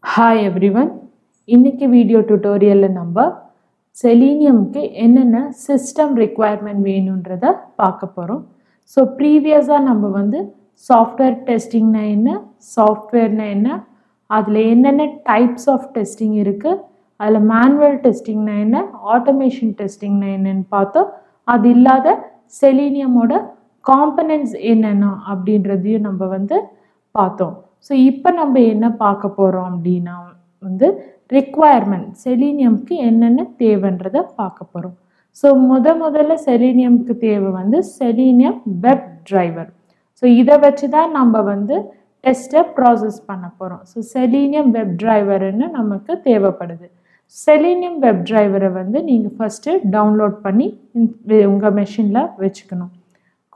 Hi everyone. இன்னைக்கு video டியூட்டோரியல்ல நம்ம செலீனியம்க்கு என்னென்ன சிஸ்டம் ரெக்குயர்மெண்ட் வேணும்ன்றத பார்க்க போறோம். ஸோ ப்ரீவியஸாக நம்ம வந்து சாஃப்ட்வேர் டெஸ்டிங்னா என்ன, சாஃப்ட்வேர்னா என்ன, அதில் என்னென்ன டைப்ஸ் ஆஃப் டெஸ்டிங் இருக்குது, அதில் மேனுவல் டெஸ்டிங்னா என்ன, ஆட்டோமேஷன் டெஸ்டிங்னா என்னன்னு பார்த்தோம். அது இல்லாத செலீனியமோட காம்பனன்ட்ஸ் என்னென்ன அப்படின்றதையும் நம்ம வந்து பார்த்தோம். ஸோ இப்போ நம்ம என்ன பார்க்க போகிறோம் அப்படின்னா வந்து ரெக்குவயர்மெண்ட் செலீனியம்க்கு என்னென்ன தேவைன்றதை பார்க்க போகிறோம். ஸோ முதல்ல செலீனியம்க்கு தேவை வந்து செலீனியம் வெப் டிரைவர். ஸோ இதை வச்சு தான் நம்ம வந்து டெஸ்ட்டை ப்ராசஸ் பண்ண போகிறோம். ஸோ செலீனியம் வெப் டிரைவர்னு நமக்கு தேவைப்படுது. செலீனியம் வெப் டிரைவரை வந்து நீங்கள் ஃபஸ்ட்டு டவுன்லோட் பண்ணி உங்கள் மெஷினில் வச்சுக்கணும்.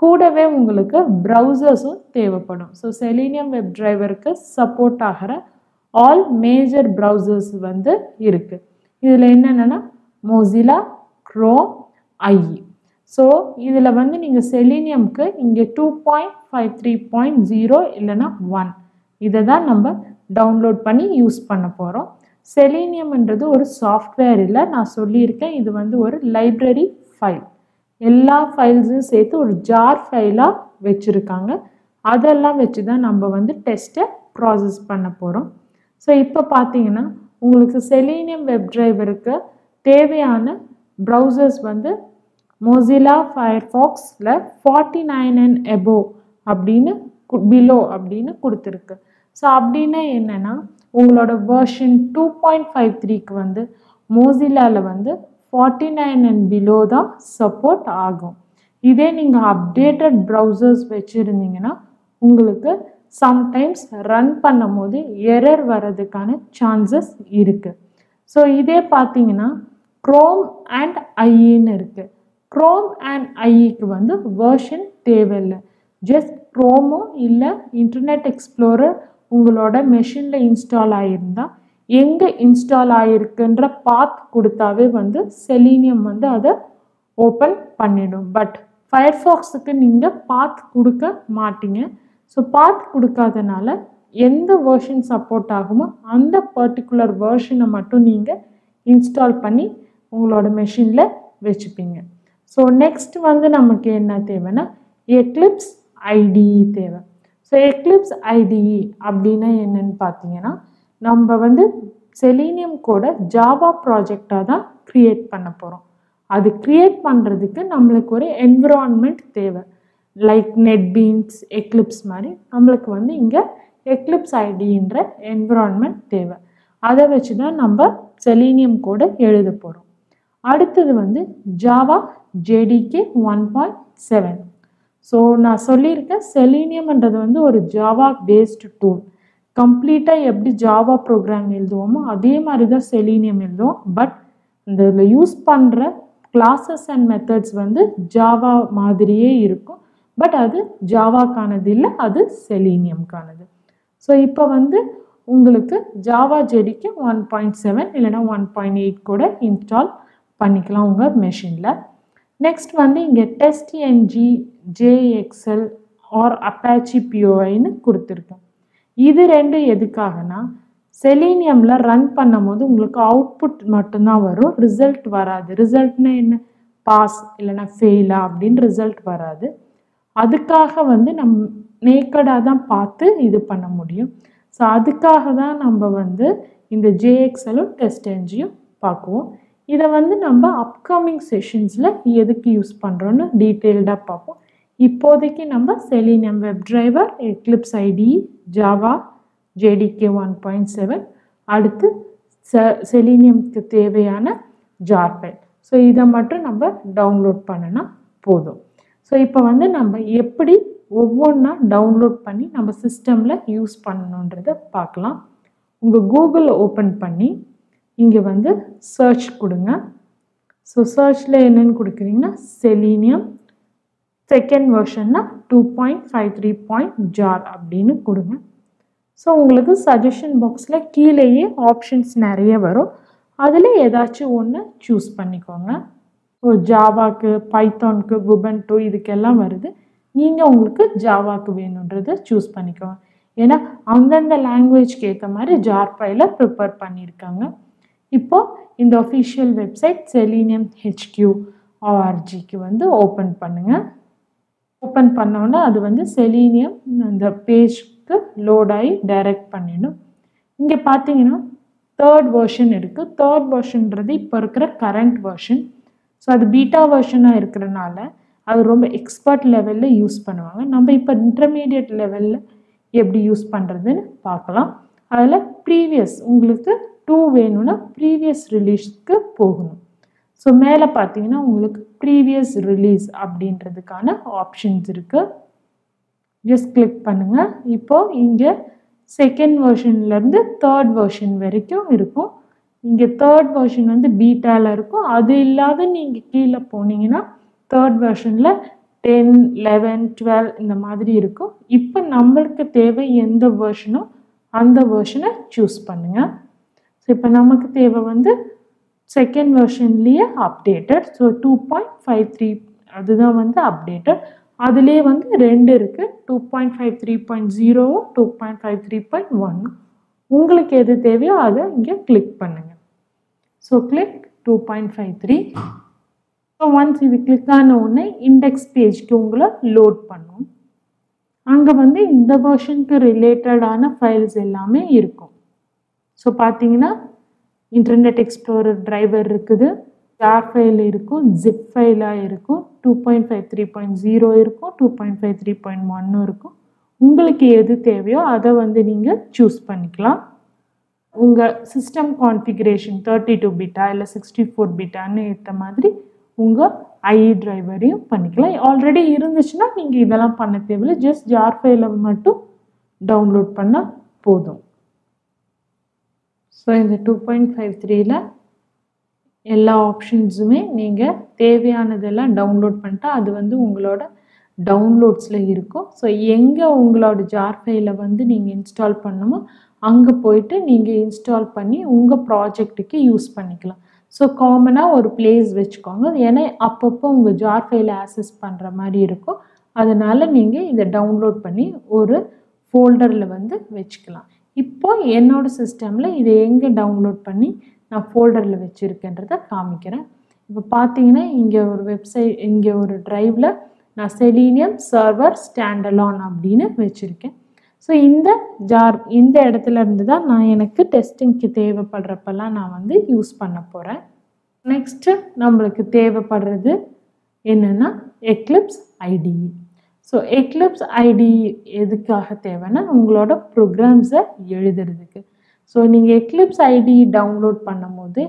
கூடவே உங்களுக்கு ப்ரௌசர்ஸும் தேவைப்படும். ஸோ செலீனியம் வெப் டிரைவருக்கு சப்போர்ட் ஆகிற ஆல் மேஜர் ப்ரௌசர்ஸ் வந்து இருக்குது. இதில் என்னென்னா மொசிலா, க்ரோம், ஐஇ. ஸோ இதில் வந்து நீங்கள் செலீனியம்க்கு இங்கே 2.53.0 இல்லைன்னா 1 இதை தான் நம்ம டவுன்லோட் பண்ணி யூஸ் பண்ண போகிறோம். செலீனியம்ன்றது ஒரு சாஃப்ட்வேர் இல்லை, நான் சொல்லியிருக்கேன். இது வந்து ஒரு லைப்ரரி ஃபைல். எல்லா ஃபைல்ஸும் சேர்த்து ஒரு ஜார் ஃபைலாக வச்சுருக்காங்க. அதெல்லாம் வச்சு தான் நம்ம வந்து டெஸ்ட்டை ப்ராசஸ் பண்ண போகிறோம். ஸோ இப்போ பார்த்தீங்கன்னா உங்களுக்கு செலீனியம் வெப் டிரைவருக்கு தேவையான ப்ரௌசர்ஸ் வந்து மொசிலா ஃபயர்ஃபாக்ஸில் 49 and above அப்படின்னு பிலோ அப்படின்னு கொடுத்துருக்கு. ஸோ அப்படின்னா என்னென்னா உங்களோட வெர்ஷன் 2.53க்கு வந்து மொசிலாவில் வந்து 49 and below தான் சப்போர்ட் ஆகும். இதே நீங்கள் அப்டேட்டட் ப்ரௌசர்ஸ் வச்சுருந்தீங்கன்னா உங்களுக்கு சம்டைம்ஸ் ரன் பண்ணும் போது எரர் வர்றதுக்கான சான்சஸ் இருக்குது. ஸோ இதே பார்த்தீங்கன்னா க்ரோம் அண்ட் ஐஇன்னு இருக்குது. க்ரோம் அண்ட் ஐஇக்கு வந்து வெர்ஷன் தேவையில்லை. ஜஸ்ட் க்ரோமோ இல்லை இன்டர்நெட் எக்ஸ்ப்ளோரர் உங்களோட மெஷினில் இன்ஸ்டால் ஆகியிருந்தால் எங்கே இன்ஸ்டால் ஆகிருக்குன்ற பாத் கொடுத்தாவே வந்து செலீனியம் வந்து அதை ஓப்பன் பண்ணிடும். பட் ஃபயர்ஃபாக்ஸுக்கு நீங்கள் பாத் கொடுக்க மாட்டீங்க. ஸோ பாத் கொடுக்காதனால எந்த வெர்ஷன் சப்போர்ட் ஆகுமோ அந்த பர்டிகுலர் வெர்ஷனை மட்டும் நீங்கள் இன்ஸ்டால் பண்ணி உங்களோட மெஷினில் வச்சுப்பீங்க. ஸோ நெக்ஸ்ட் வந்து நமக்கு என்ன தேவைன்னா எக்லிப்ஸ் ஐடிஇ தேவை. ஸோ எக்லிப்ஸ் ஐடிஇ அப்படின்னா என்னன்னு பார்த்தீங்கன்னா நம்ம வந்து செலீனியம் கூட ஜாவா ப்ராஜெக்டாக தான் க்ரியேட் பண்ண போகிறோம். அது க்ரியேட் பண்ணுறதுக்கு நம்மளுக்கு ஒரு என்விரான்மெண்ட் தேவை. லைக் நெட்பீன்ஸ், எக்லிப்ஸ் மாதிரி நம்மளுக்கு வந்து இங்கே எக்லிப்ஸ் ஐடின்ற என்விரான்மெண்ட் தேவை. அதை வச்சு தான் நம்ம செலீனியம் கூட எழுத போகிறோம். அடுத்தது வந்து ஜாவா ஜேடிகே 1.7. ஸோ நான் சொல்லியிருக்கேன் செலீனியம்ன்றது வந்து ஒரு ஜாவா பேஸ்டு டூல். கம்ப்ளீட்டாக எப்படி ஜாவா ப்ரோக்ராம் எழுதுவோமோ அதே மாதிரி தான் செலீனியம் எழுதுவோம். பட் இதில் யூஸ் பண்ணுற கிளாஸஸ் அண்ட் மெத்தட்ஸ் வந்து ஜாவா மாதிரியே இருக்கும். பட் அது ஜாவாக்கானது இல்லை, அது செலீனியம்கானது. ஸோ இப்போ வந்து உங்களுக்கு ஜாவா ஜேடிக்கு 1.7 இல்லைனா 1.8 கூட இன்ஸ்டால் பண்ணிக்கலாம் உங்கள் மெஷினில். நெக்ஸ்ட் வந்து இங்கே டெஸ்ட்என்ஜி, ஜேஎக்ஸ்எல் ஆர் அப்பாச்சி பிஓஐன்னு கொடுத்துருக்கேன். இது ரெண்டும் எதுக்காகனா செலீனியமில் ரன் பண்ணும் போது உங்களுக்கு அவுட்புட் மட்டும்தான் வரும், ரிசல்ட் வராது. ரிசல்ட்னா என்ன, பாஸ் இல்லைனா ஃபெயிலா அப்படின்னு ரிசல்ட் வராது. அதுக்காக வந்து நேக்கடாக தான் பார்த்து இது பண்ண முடியும். ஸோ அதுக்காக தான் நம்ம வந்து இந்த ஜேஎக்ஸ்எலும் டெஸ்ட்என்ஜியும் பார்க்குவோம். இதை வந்து நம்ம அப்கமிங் செஷன்ஸில் எதுக்கு யூஸ் பண்ணுறோன்னு டீட்டெயில்டாக பார்ப்போம். இப்போதைக்கு நம்ம selenium web driver, Eclipse ITE, Java JDK 1.7, அடுத்து செலீனியம்க்கு தேவையான ஜார் ஃபைல். ஸோ இதை மட்டும் நம்ம டவுன்லோட் பண்ணினா போதும். ஸோ இப்போ வந்து நம்ம எப்படி ஒவ்வொன்றா டவுன்லோட் பண்ணி நம்ம சிஸ்டமில் யூஸ் பண்ணணுன்றதை பார்க்கலாம். உங்கள் கூகுள் ஓப்பன் பண்ணி இங்கே வந்து சர்ச் கொடுங்க. ஸோ சர்ச்சில் என்னென்னு கொடுக்குறீங்கன்னா செலீனியம் செகண்ட் வெர்ஷன்னா 2.53.jar அப்படின்னு கொடுங்க. ஸோ உங்களுக்கு சஜஷன் பாக்ஸில் கீழேயே ஆப்ஷன்ஸ் நிறைய வரும். அதில் ஏதாச்சும் ஒன்று சூஸ் பண்ணிக்கோங்க. ஸோ ஜாவாக்கு, பைத்தானுக்கு, குபன்டோ இதுக்கெல்லாம் வருது. நீங்கள் உங்களுக்கு ஜாவாக்கு வேணுன்றதை சூஸ் பண்ணிக்கோங்க. ஏன்னா அந்தந்த லாங்குவேஜ்க்கு ஏற்ற மாதிரி ஜார் ஃபைலை ப்ரிப்பேர் பண்ணியிருக்காங்க. இப்போது இந்த ஒஃபிஷியல் வெப்சைட் செலீனியம் HQ.orgக்கு வந்து ஓப்பன் பண்ணுங்கள். ஓப்பன் பண்ணோன்னா அது வந்து செலீனியம் அந்த பேஜ்க்கு லோட் ஆகி டைரக்ட் பண்ணிடும். இங்கே பார்த்தீங்கன்னா 3rd வெர்ஷன் இருக்குது. 3rd வெர்ஷன்றது இப்போ இருக்கிற கரண்ட் வெர்ஷன். ஸோ அது பீட்டா வெர்ஷனாக இருக்கிறனால அது ரொம்ப எக்ஸ்பர்ட் லெவலில் யூஸ் பண்ணுவாங்க. நம்ம இப்போ இன்டர்மீடியட் லெவலில் எப்படி யூஸ் பண்ணுறதுன்னு பார்க்கலாம். அதில் ப்ரீவியஸ் உங்களுக்கு 2 வேணும்னா ப்ரீவியஸ் ரிலீஸ்க்கு போகணும். ஸோ மேலே பார்த்தீங்கன்னா உங்களுக்கு ப்ரீவியஸ் ரிலீஸ் அப்படின்றதுக்கான ஆப்ஷன்ஸ் இருக்குது. ஜஸ்ட் கிளிக் பண்ணுங்கள். இப்போது இங்கே 2nd வெர்ஷன்லேருந்து 3rd வெர்ஷன் வரைக்கும் இருக்கும். இங்கே 3rd வெர்ஷன் வந்து பீட்டாவில் இருக்கும். அது இல்லாத நீங்கள் கீழே போனீங்கன்னா 3rd வெர்ஷனில் 10, 11, 12 இந்த மாதிரி இருக்கும். இப்போ நம்மளுக்கு தேவை எந்த வெர்ஷனோ அந்த வெர்ஷனை சூஸ் பண்ணுங்கள். ஸோ இப்போ நமக்கு தேவை வந்து 2nd வெர்ஷன்லேயே அப்டேட்டட். ஸோ 2.53 அதுதான் வந்து அப்டேட்டட். அதுலேயே வந்து 2 இருக்குது, 2.53.0வும் 2.53.1. உங்களுக்கு எது தேவையோ அதை இங்கே கிளிக் பண்ணுங்கள். So click 2.53. ஸோ ஒன்ஸ் இது கிளிக் ஆன உடனே இண்டெக்ஸ் பேஜ்க்கு உங்களை லோட் பண்ணும். அங்கே வந்து இந்த வெர்ஷனுக்கு ரிலேட்டடான ஃபைல்ஸ் எல்லாமே இருக்கும். ஸோ பார்த்தீங்கன்னா இன்டர்நெட் எக்ஸ்ப்ளோரர் டிரைவர் இருக்குது, ஜார் ஃபைல் இருக்கும், ஜிப் ஃபைலாக இருக்கும், 2.53.0 இருக்கும், 2.53.1 இருக்கும். உங்களுக்கு எது தேவையோ அதை வந்து நீங்கள் சூஸ் பண்ணிக்கலாம். உங்கள் சிஸ்டம் கான்ஃபிகரேஷன் 32 பிட்டா இல்லை 64 பிட்டான்னு ஏற்ற மாதிரி உங்கள் ஐஇ டிரைவரையும் பண்ணிக்கலாம். ஆல்ரெடி இருந்துச்சுன்னா நீங்கள் இதெல்லாம் பண்ண தேவையில்லை. ஜஸ்ட் ஜார் ஃபைலை மட்டும் டவுன்லோட் பண்ணால் போதும். ஸோ இந்த 2.53ல் எல்லா ஆப்ஷன்ஸுமே நீங்கள் தேவையானதெல்லாம் டவுன்லோட் பண்ணிட்டா அது வந்து உங்களோட டவுன்லோட்ஸில் இருக்கும். ஸோ எங்கே உங்களோட ஜார் ஃபைலை வந்து நீங்கள் இன்ஸ்டால் பண்ணணுமோ அங்கே போயிட்டு நீங்கள் இன்ஸ்டால் பண்ணி உங்கள் ப்ராஜெக்ட்டுக்கு யூஸ் பண்ணிக்கலாம். ஸோ காமனாக ஒரு பிளேஸ் வச்சுக்கோங்க. ஏன்னா அப்பப்போ உங்கள் ஜார் ஃபைலை ஆக்சஸ் பண்ணுற மாதிரி இருக்கும். அதனால் நீங்கள் இதை டவுன்லோட் பண்ணி ஒரு ஃபோல்டரில் வந்து வச்சுக்கலாம். இப்போ என்னோடய சிஸ்டமில் இதை எங்கே டவுன்லோட் பண்ணி நான் ஃபோல்டரில் வச்சுருக்கேன்றதை காமிக்கிறேன். இப்போ பார்த்தீங்கன்னா இங்கே ஒரு வெப்சைட், இங்கே ஒரு ட்ரைவில் நான் செலீனியம் சர்வர் ஸ்டாண்டலோன் அப்படின்னு வச்சுருக்கேன். ஸோ இந்த இடத்துல இருந்து தான் நான் எனக்கு டெஸ்டிங்க்கு தேவைப்படுறப்பெல்லாம் நான் வந்து யூஸ் பண்ண போகிறேன். நெக்ஸ்ட்டு நம்மளுக்கு தேவைப்படுறது என்னென்னா Eclipse ITE. So Eclipse ITE எதுக்காக தேவைன்னா உங்களோட ப்ரோக்ராம்ஸை எழுதுறதுக்கு. ஸோ நீங்கள் எக்லிப்ஸ் ஐடிஇ டவுன்லோட் பண்ணும் போது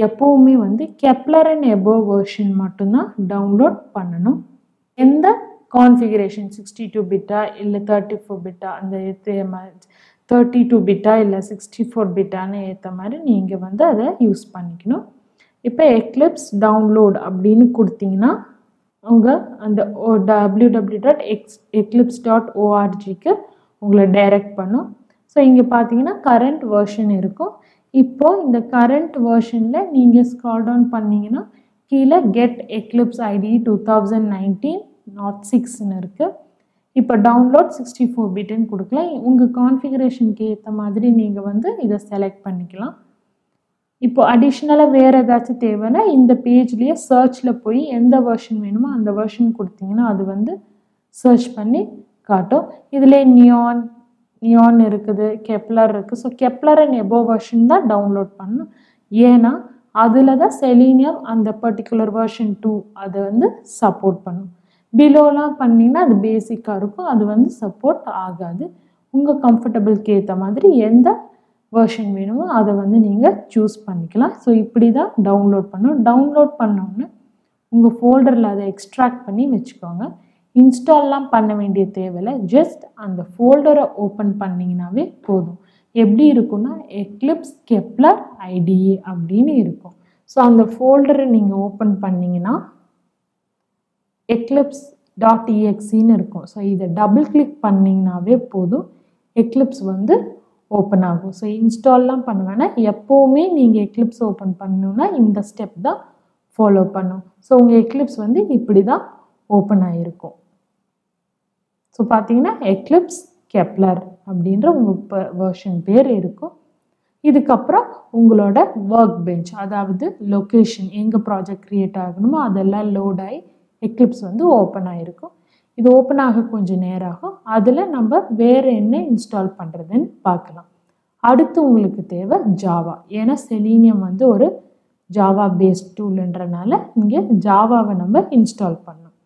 எப்போவுமே வந்து கெப்லர் அண்ட் எபோவ் வெர்ஷன் மட்டும்தான் டவுன்லோட் பண்ணணும். எந்த கான்ஃபிகரேஷன் 62 பிட்டா இல்லை 34 பிட்டா அந்த 32 பிட்டா இல்லை 64 பிட்டான்னு ஏற்ற மாதிரி நீங்கள் வந்து அதை யூஸ் பண்ணிக்கணும். இப்போ எக்லிப்ஸ் டவுன்லோட் அப்படின்னு கொடுத்தீங்கன்னா உங்கள் அந்த www.eclipse.orgக்கு உங்களை டைரக்ட் பண்ணும். ஸோ இங்கே பார்த்தீங்கன்னா கரண்ட் வெர்ஷன் இருக்கும். இப்போது இந்த கரண்ட் வெர்ஷனில் நீங்கள் ஸ்க்ரால் டவுன் பண்ணிங்கன்னா கீழே கெட் எக்லிப்ஸ் ஐடிஇ 2019.6ன்னு இருக்குது. இப்போ டவுன்லோட் 64 பிட்டுன்னு கொடுக்கலாம். உங்கள் கான்ஃபிகரேஷனுக்கு ஏற்ற மாதிரி நீங்கள் வந்து இதை செலக்ட் பண்ணிக்கலாம். இப்போ அடிஷ்னலாக வேறு ஏதாச்சும் தேவைன்னா இந்த பேஜ்லேயே சர்ச்சில் போய் எந்த வெர்ஷன் வேணுமோ அந்த வெர்ஷன் கொடுத்தீங்கன்னா அது வந்து சர்ச் பண்ணி காட்டும். இதிலே நியான் இருக்குது, கெப்லர் இருக்குது. So Kepler and above version தான் டவுன்லோட் பண்ணணும். ஏன்னா அதில் தான் செலீனியம் அந்த பர்டிகுலர் வெர்ஷன் 2 அதை வந்து சப்போர்ட் பண்ணும். பிலோலாம் பண்ணிங்கன்னா அது பேசிக்காக இருக்கும், அது வந்து சப்போர்ட் ஆகாது. உங்கள் கம்ஃபர்டபுளுக்கு ஏற்ற மாதிரி எந்த வெர்ஷன் வேணுமோ அதை வந்து நீங்கள் சூஸ் பண்ணிக்கலாம். ஸோ இப்படி தான் டவுன்லோட் பண்ணணும். டவுன்லோட் பண்ணோன்னு உங்கள் ஃபோல்டரில் அதை எக்ஸ்ட்ராக்ட் பண்ணி வச்சுக்கோங்க. இன்ஸ்டால்லாம் பண்ண வேண்டிய தேவையில்லை. ஜஸ்ட் அந்த ஃபோல்டரை ஓப்பன் பண்ணிங்கனாவே போதும். எப்படி இருக்குன்னா எக்லிப்ஸ் கெப்லர் ஐடிஇ அப்படின்னு இருக்கும். ஸோ அந்த ஃபோல்டரை நீங்கள் ஓப்பன் பண்ணிங்கன்னா eclipse.exe இருக்கும். ஸோ இதை டபுள் கிளிக் பண்ணிங்கனாவே போதும், எக்லிப்ஸ் வந்து ஓப்பன் ஆகும். ஸோ இன்ஸ்டால்லாம் பண்ண வேணாம். எப்போவுமே நீங்கள் எக்லிப்ஸ் ஓப்பன் பண்ணணுன்னா இந்த ஸ்டெப் தான் ஃபாலோ பண்ணும். ஸோ உங்கள் எக்லிப்ஸ் வந்து இப்படி தான் ஓப்பன் ஆகிருக்கும். ஸோ பார்த்தீங்கன்னா எக்லிப்ஸ் கெப்லர் அப்படின்ற உங்கள் வெர்ஷன் பேர் இருக்கும். இதுக்கப்புறம் உங்களோட ஒர்க் பெஞ்ச், அதாவது லொக்கேஷன் எங்கே ப்ராஜெக்ட் க்ரியேட் ஆகணுமோ அதெல்லாம் லோட் ஆகி எக்லிப்ஸ் வந்து ஓப்பன் ஆகிருக்கும். இது ஓப்பன் ஆக கொஞ்சம் நேரம் ஆகும். அதில் நம்ம வேறு என்ன இன்ஸ்டால் பண்ணுறதுன்னு பார்க்கலாம். அடுத்து உங்களுக்கு தேவை ஜாவா. ஏன்னா செலீனியம் வந்து ஒரு ஜாவா பேஸ்ட் டூல்ன்றனால இங்கே ஜாவாவை நம்ம இன்ஸ்டால் பண்ணணும்.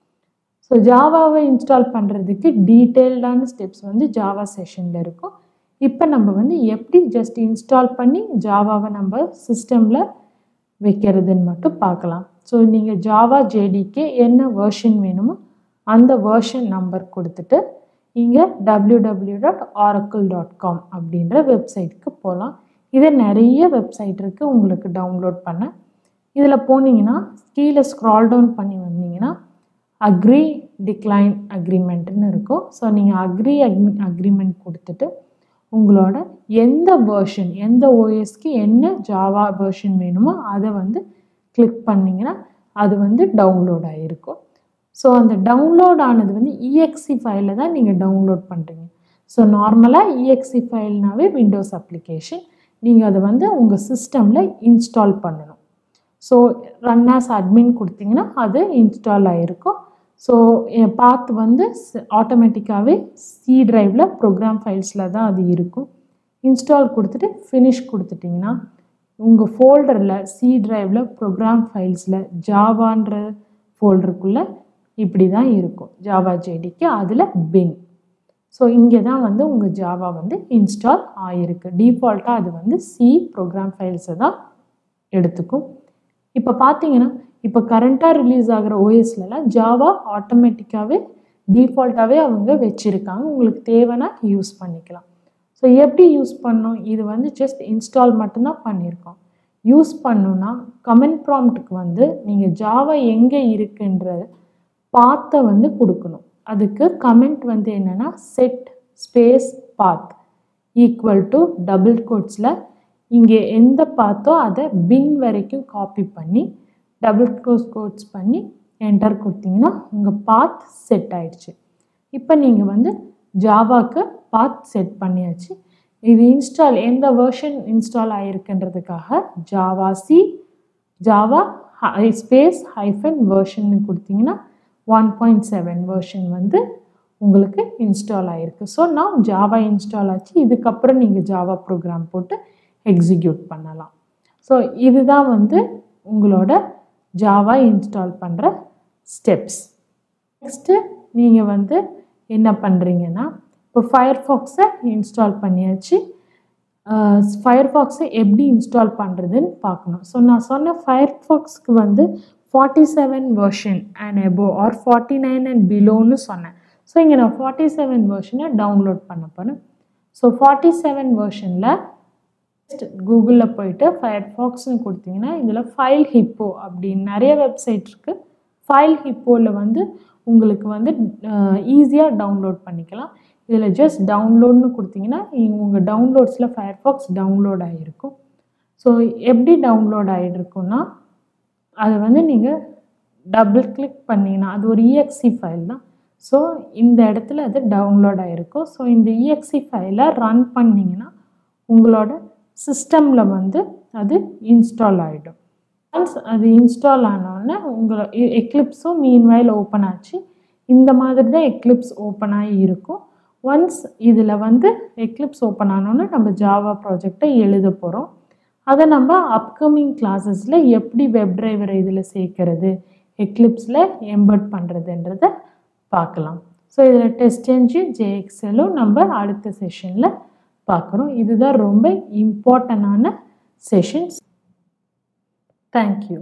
ஸோ ஜாவாவை இன்ஸ்டால் பண்ணுறதுக்கு டீட்டெயில்டான ஸ்டெப்ஸ் வந்து ஜாவா செஷனில் இருக்கும். இப்போ நம்ம வந்து எப்படி ஜஸ்ட் இன்ஸ்டால் பண்ணி ஜாவாவை நம்ம சிஸ்டமில் வைக்கிறதுன்னு மட்டும் பார்க்கலாம். ஸோ நீங்கள் ஜாவா ஜேடிக்கு என்ன வெர்ஷன் வேணுமோ அந்த வெர்ஷன் நம்பர் கொடுத்துட்டு இங்கே www.oracle.com அப்படின்ற வெப்சைட்டுக்கு போகலாம். இது நிறைய வெப்சைட் இருக்குது உங்களுக்கு டவுன்லோட் பண்ண. இதில் போனீங்கன்னா கீழே ஸ்க்ரால் டவுன் பண்ணி வந்தீங்கன்னா அக்ரி டிக்ளைன் அக்ரிமெண்ட்னு இருக்கும். ஸோ நீங்கள் அக்ரிமெண்ட் கொடுத்துட்டு உங்களோட எந்த வெர்ஷன், எந்த ஓஎஸ்க்கு என்ன ஜாவா வெர்ஷன் வேணுமோ அதை வந்து கிளிக் பண்ணிங்கன்னா அது வந்து டவுன்லோட் ஆகிருக்கும். ஸோ அந்த டவுன்லோட் ஆனது வந்து இஎக்ஸி ஃபைலில் தான் நீங்கள் டவுன்லோட் பண்ணுறீங்க. ஸோ நார்மலாக இஎக்ஸி ஃபைல்னாவே விண்டோஸ் அப்ளிகேஷன், நீங்கள் அதை வந்து உங்கள் சிஸ்டமில் இன்ஸ்டால் பண்ணணும். ஸோ ரன் ஆஸ் அட்மின் கொடுத்தீங்கன்னா அது இன்ஸ்டால் ஆகிருக்கும். ஸோ என் பாத் வந்து ஆட்டோமேட்டிக்காகவே சி ட்ரைவில் ப்ரோக்ராம் ஃபைல்ஸில் தான் அது இருக்கும். இன்ஸ்டால் கொடுத்துட்டு ஃபினிஷ் கொடுத்துட்டிங்கன்னா உங்கள் ஃபோல்டரில் சி ட்ரைவில் ப்ரோக்ராம் ஃபைல்ஸில் ஜாவான்ற ஃபோல்டருக்குள்ளே இப்படி தான் இருக்கும் ஜாவா ஜேடிக்கு, அதில் பின். ஸோ இங்கே தான் வந்து உங்கள் ஜாவா வந்து இன்ஸ்டால் ஆகிருக்கு. டிஃபால்ட்டாக அது வந்து சி ப்ரோக்ராம் ஃபைல்ஸை தான் எடுத்துக்கும். இப்போ பார்த்தீங்கன்னா இப்போ கரண்ட்டாக ரிலீஸ் ஆகிற ஓஎஸ்லலாம் ஜாவா ஆட்டோமேட்டிக்காகவே டிஃபால்ட்டாகவே அவங்க வச்சுருக்காங்க. உங்களுக்கு தேவைன்னா யூஸ் பண்ணிக்கலாம். ஸோ எப்படி யூஸ் பண்ணணும், இது வந்து ஜஸ்ட் இன்ஸ்டால் மட்டும்தான் பண்ணியிருக்கோம். யூஸ் பண்ணணுன்னா கமெண்ட் ப்ராம்ப்ட்டுக்கு வந்து நீங்கள் ஜாவா எங்கே இருக்குன்ற பாத்தை வந்து கொடுக்கணும். அதுக்கு கமெண்ட் வந்து என்னென்னா set space path equal to double கோட்ஸில் இங்கே எந்த பாத்தோ அதை பின் வரைக்கும் காப்பி பண்ணி டபுள் கோட்ஸ் பண்ணி என்டர் கொடுத்தீங்கன்னா உங்கள் பாத் செட் ஆயிடுச்சு. இப்போ நீங்கள் வந்து ஜாவாக்கு பாத் செட் பண்ணியாச்சு. இது இன்ஸ்டால் எந்த வெர்ஷன் இன்ஸ்டால் ஆகிருக்குன்றதுக்காக ஜாவா ஸ்பேஸ் ஹைஃபன் வெர்ஷன் கொடுத்தீங்கன்னா 1.7 வெர்ஷன் வந்து உங்களுக்கு இன்ஸ்டால் ஆகிருக்கு. ஸோ நான் ஜாவா இன்ஸ்டால் ஆச்சு. இதுக்கப்புறம் நீங்கள் ஜாவா ப்ரோக்ராம் போட்டு எக்ஸிக்யூட் பண்ணலாம். ஸோ இதுதான் வந்து உங்களோட ஜாவா இன்ஸ்டால் பண்ணுற ஸ்டெப்ஸ். நெக்ஸ்ட்டு நீங்கள் வந்து என்ன பண்ணுறீங்கன்னா இப்போ ஃபயர்ஃபாக்ஸை இன்ஸ்டால் பண்ணியாச்சு. ஃபயர்ஃபாக்ஸை எப்படி இன்ஸ்டால் பண்ணுறதுன்னு பார்க்கணும். ஸோ நான் சொன்ன ஃபயர்ஃபாக்ஸ்க்கு வந்து 47 version and above or 49 and பிலோன்னு சொன்னேன். ஸோ இங்கே நான் 47 வெர்ஷனை டவுன்லோட் பண்ண போகிறேன். ஸோ 47 வெர்ஷனில் கூகுளில் போயிட்டு ஃபயர்ஃபாக்ஸ்னு கொடுத்தீங்கன்னா இதில் ஃபைல் ஹிப்போ அப்படின்னு நிறைய வெப்சைட் இருக்குது. ஃபைல் ஹிப்போவில் வந்து உங்களுக்கு வந்து ஈஸியாக டவுன்லோட் பண்ணிக்கலாம். இதில் ஜஸ்ட் டவுன்லோட்னு கொடுத்தீங்கன்னா உங்கள் டவுன்லோட்ஸில் ஃபயர்ஃபாக்ஸ் டவுன்லோட் ஆகிருக்கும். ஸோ எப்படி டவுன்லோட் ஆகிருக்குன்னா அதை வந்து நீங்கள் டபுள் கிளிக் பண்ணிங்கன்னா அது ஒரு இஎக்ஸி ஃபைல் தான். ஸோ இந்த இடத்துல அது டவுன்லோட் ஆகிருக்கும். ஸோ இந்த இஎக்ஸி ஃபைலை ரன் பண்ணிங்கன்னா உங்களோட சிஸ்டமில் வந்து அது இன்ஸ்டால் ஆகிடும். ஒன்ஸ் அது இன்ஸ்டால் ஆனோடனே உங்களை எக்லிப்ஸும் மீன்வைல் ஓப்பன் ஆச்சு. இந்த மாதிரி தான் எக்லிப்ஸ் ஓப்பன் ஆகி இருக்கும். ஒன்ஸ் இதில் வந்து எக்லிப்ஸ் ஓப்பன் ஆனோன்னே நம்ம ஜாவா ப்ராஜெக்டை எழுத போகிறோம். அதை நம்ம அப்கமிங் கிளாஸஸில் எப்படி வெப் டிரைவரை இதில் சேர்க்கறது, எக்லிப்ஸில் எம்பெட் பண்ணுறதுன்றதை பார்க்கலாம். ஸோ இதில் டெஸ்ட் என்ஜின் ஜேஎக்ஸ்எலும் நம்ம அடுத்த செஷனில் பார்க்குறோம். இதுதான் ரொம்ப இம்பார்ட்டண்டான செஷன்ஸ். தேங்க்யூ.